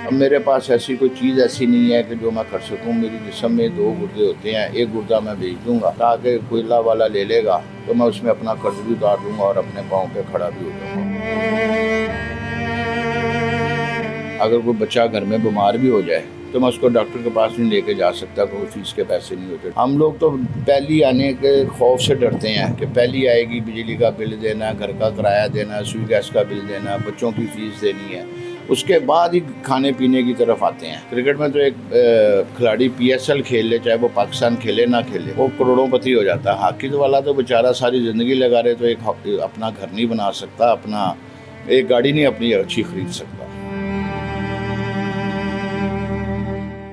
अब मेरे पास ऐसी कोई चीज़ ऐसी नहीं है कि जो मैं कर सकूं। मेरी जिस्म में 2 गुर्दे होते हैं, एक गुर्दा मैं बेच दूंगा ताकि कोई अल्लाह वाला ले लेगा तो मैं उसमें अपना कर्ज भी उतार दूंगा और अपने पाँव पे खड़ा भी हो जाऊंगा। अगर कोई बच्चा घर में बीमार भी हो जाए तो मैं उसको डॉक्टर के पास नहीं लेके जा सकता, कोई फीस के पैसे नहीं होते। हम लोग तो पहली आने के खौफ से डरते हैं कि पहली आएगी, बिजली का बिल देना, घर का किराया देना, सुई गैस का बिल देना, बच्चों की फीस देनी है, उसके बाद ही खाने पीने की तरफ आते हैं। क्रिकेट में तो एक खिलाड़ी PSL खेल ले, चाहे वो पाकिस्तान खेले ना खेले, वो करोड़ोंपति हो जाता है। हॉकी वाला तो बेचारा सारी ज़िंदगी लगा रहे तो एक अपना घर नहीं बना सकता, अपना एक गाड़ी नहीं अपनी अच्छी खरीद सकता।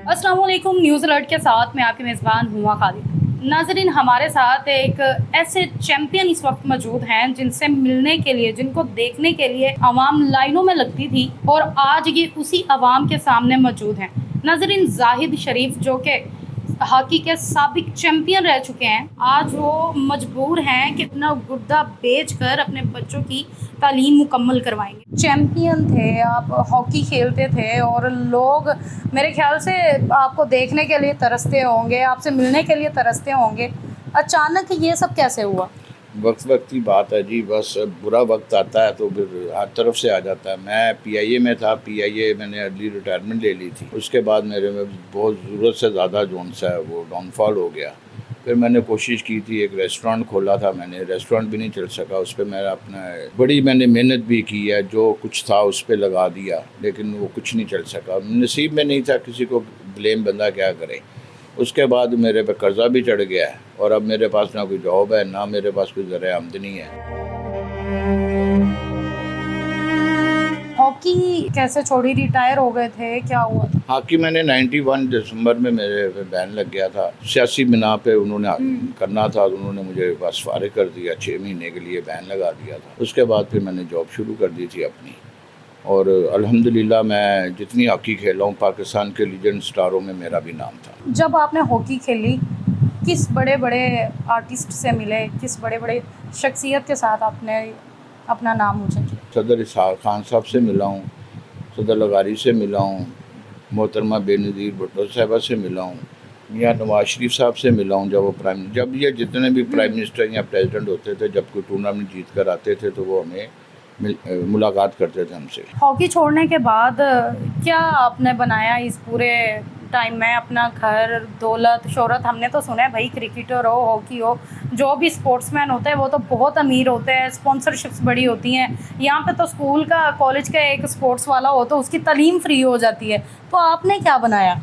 अस्सलाम वालेकुम, न्यूज़ अलर्ट के साथ मैं आपकी मेज़बान हुमा खालिद। नाज़रीन, हमारे साथ एक ऐसे चैम्पियन इस वक्त मौजूद हैं जिनसे मिलने के लिए, जिनको देखने के लिए आवाम लाइनों में लगती थी और आज ये उसी आवाम के सामने मौजूद हैं। नाज़रीन, जाहिद शरीफ जो कि हॉकी के साबिक चैम्पियन रह चुके हैं, आज वो मजबूर हैं कि अपना गुर्दा बेचकर अपने बच्चों की तालीम मुकम्मल करवाएंगे। चैम्पियन थे आप, हॉकी खेलते थे और लोग मेरे ख्याल से आपको देखने के लिए तरसते होंगे, आपसे मिलने के लिए तरसते होंगे। अचानक ये सब कैसे हुआ? वक्त की बात है जी, बस बुरा वक्त आता है तो फिर हर तरफ से आ जाता है। मैं PIA में था, PIA मैंने अर्ली रिटायरमेंट ले ली थी। उसके बाद मेरे में बहुत ज़रूरत से ज़्यादा जोन सा है वो डाउनफॉल हो गया। फिर मैंने कोशिश की थी, एक रेस्टोरेंट खोला था मैंने, रेस्टोरेंट भी नहीं चल सका। उस पर मेरा मैंने मेहनत भी की है, जो कुछ था उस पर लगा दिया, लेकिन वो कुछ नहीं चल सका। नसीब में नहीं था, किसी को ब्लेम बंदा क्या करे। उसके बाद मेरे पे कर्जा भी चढ़ गया है और अब मेरे पास ना कोई जॉब है, ना मेरे पास कोई ज़रिया आमदनी है। हॉकी कैसे छोड़ी? रिटायर हो गए थे, क्या हुआ? हॉकी मैंने 91 दिसंबर में मेरे पे बैन लग गया था, सियासी बिना पे उन्होंने करना था, उन्होंने मुझे बस फारिग कर दिया, 6 महीने के लिए बैन लगा दिया था। उसके बाद फिर मैंने जॉब शुरू कर दी थी अपनी और अल्हम्दुलिल्लाह मैं जितनी हॉकी खेला हूँ, पाकिस्तान के लीजेंड स्टारों में मेरा भी नाम था। जब आपने हॉकी खेली, किस बड़े बड़े आर्टिस्ट से मिले, किस बड़े बड़े शख्सियत के साथ आपने अपना नाम ऊंचा किया? सदर इसहाक खान साहब से मिला हूँ, सदर लगारी से मिला हूँ, मोहतरमा बेनज़ीर भुट्टो साहबा से मिला हूँ, मियाँ नवाज शरीफ साहब से मिला हूँ। जब ये जितने भी प्राइम मिनिस्टर या प्रेसिडेंट होते थे, जब कोई टूर्नामेंट जीत कर आते थे तो वो हमें मुलाकात करते थे हमसे। हॉकी छोड़ने के बाद क्या आपने बनाया इस पूरे टाइम में? अपना घर, दौलत, शोहरत? हमने तो सुना है भाई, क्रिकेटर हो, हॉकी हो, जो भी स्पोर्ट्समैन होते हैं वो तो बहुत अमीर होते हैं, स्पॉन्सरशिप्स बड़ी होती हैं। यहाँ पे तो स्कूल का, कॉलेज का एक स्पोर्ट्स वाला हो तो उसकी तालीम फ्री हो जाती है। तो आपने क्या बनाया?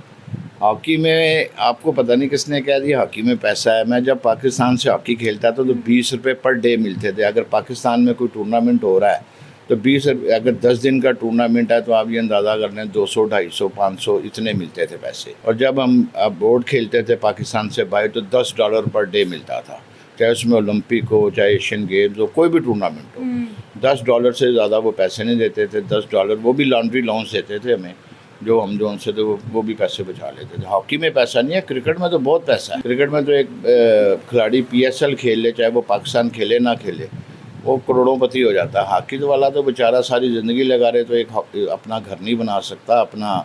हॉकी में आपको पता नहीं किसने कह दिया हॉकी में पैसा है। मैं जब पाकिस्तान से हॉकी खेलता था तो 20 रुपये पर डे मिलते थे। अगर पाकिस्तान में कोई टूर्नामेंट हो रहा है तो 20 रुपये, अगर 10 दिन का टूर्नामेंट है तो आप ये अंदाज़ा कर लें 200, 250, 500 इतने मिलते थे पैसे। और जब हम बोर्ड खेलते थे पाकिस्तान से बाहर तो $10 पर डे मिलता था, चाहे उसमें ओलंपिक हो, चाहे एशियन गेम्स हो, कोई भी टूर्नामेंट हो। $10 से ज़्यादा वो पैसे नहीं देते थे। $10 वो भी लॉन्ड्री लाउंस देते थे हमें, जो हम जो उनसे तो वो भी पैसे बचा लेते थे। हॉकी में पैसा नहीं है, क्रिकेट में तो बहुत पैसा है। क्रिकेट में तो एक खिलाड़ी PSL खेल ले, चाहे वो पाकिस्तान खेले ना खेले, वो करोड़ोंपति हो जाता है। हॉकी वाला तो बेचारा सारी ज़िंदगी लगा रहे तो एक अपना घर नहीं बना सकता, अपना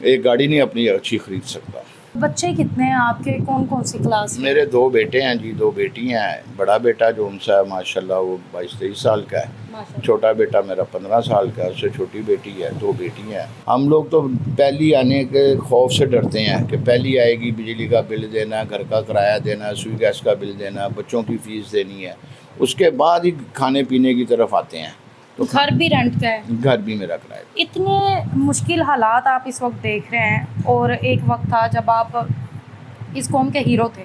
एक गाड़ी नहीं अपनी अच्छी खरीद सकता। बच्चे कितने हैं आपके? कौन कौन सी क्लास में? मेरे 2 बेटे हैं जी, 2 बेटियां हैं। बड़ा बेटा जो उनसा है माशाल्लाह वो 22-23 साल का है। छोटा बेटा मेरा 15 साल का है, उससे छोटी बेटी है, 2 बेटियां हैं। हम लोग तो पहली आने के खौफ से डरते हैं कि पहली आएगी, बिजली का बिल देना, घर का किराया देना, सुई गैस का बिल देना, बच्चों की फ़ीस देनी है, उसके बाद ही खाने पीने की तरफ आते हैं। तो घर भी रेंट का है? घर भी मेरा किराया। इतने मुश्किल हालात आप इस वक्त देख रहे हैं और एक वक्त था जब आप इस कौम के हीरो थे,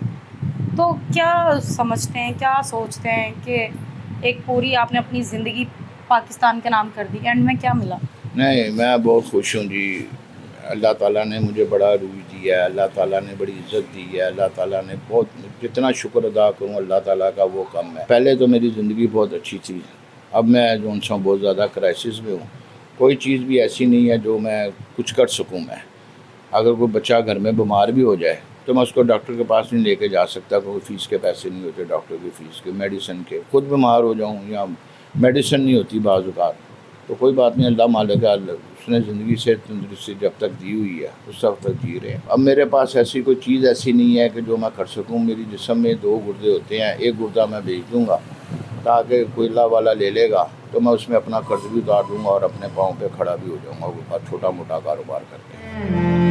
तो क्या समझते हैं, क्या सोचते हैं कि एक पूरी आपने अपनी ज़िंदगी पाकिस्तान के नाम कर दी, एंड में क्या मिला? नहीं, मैं बहुत खुश हूँ जी। अल्लाह ताला ने मुझे बड़ा रूज दिया है, अल्लाह ताला ने बड़ी इज़्ज़त दी है, अल्लाह ताला ने बहुत, जितना शुक्र अदा करूँ अल्लाह ताला का वो कम है। पहले तो मेरी ज़िंदगी बहुत अच्छी थी, अब मैं जो उनसे बहुत ज़्यादा क्राइसिस में हूँ। कोई चीज़ भी ऐसी नहीं है जो मैं कुछ कर सकूँ। मैं अगर कोई बच्चा घर में बीमार भी हो जाए तो मैं उसको डॉक्टर के पास नहीं लेके जा सकता, कोई फ़ीस के पैसे नहीं होते, डॉक्टर की फ़ीस के, मेडिसिन के। खुद बीमार हो जाऊँ या मेडिसिन नहीं होती बाज़ औक़ात, तो कोई बात नहीं, अल्लाह मालिक है, उसने ज़िंदगी से तंदुरुस्ती जब तक दी हुई है उस वक्त तक जी रहे हैं। अब मेरे पास ऐसी कोई चीज़ ऐसी नहीं है कि जो मैं कर सकूं। मेरी जिस्म में 2 गुर्दे होते हैं, एक गुर्दा मैं बेच दूंगा ताकि कोई अल्लाह वाला ले लेगा तो मैं उसमें अपना कर्ज भी उतार दूंगा और अपने पाँव पे खड़ा भी हो जाऊंगा, छोटा मोटा कारोबार करके।